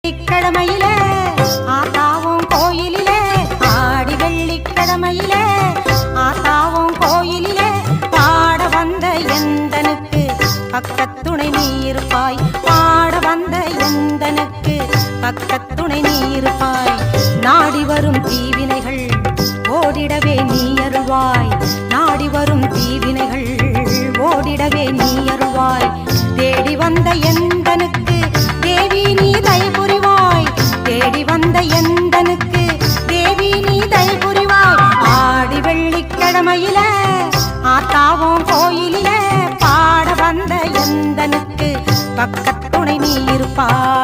வெள்ளிக்கிழமையிலே ஆத்தாவும் கோயிலிலே ஆடி வெள்ளிக்கிழமையிலே ஆத்தாவும் கோயிலிலே பாட வந்த எந்தனுக்கு பக்கத்துணை நீ இருப்பாய். பாட வந்த எந்தனுக்கு பக்கத்துணை நீ இருப்பாய். நாடி வரும் தீவினைகள் ஓடிடவே நீ அருள்வாய். நாடி வரும் தீவினைகள் ஓடிடவே நீ அருள்வாய். தேடி வந்த எந்தனுக்கு தேவி நீ தயவு புரிவாய். தேடி வந்த எந்தனுக்கு தேவி நீ தயவு புரிவாய். ஆடி வெள்ளிக்கிழமையில ஆத்தாவும் கோயிலில பாட வந்த எந்தனுக்கு பக்கத்துணை நீ இருப்பாய்.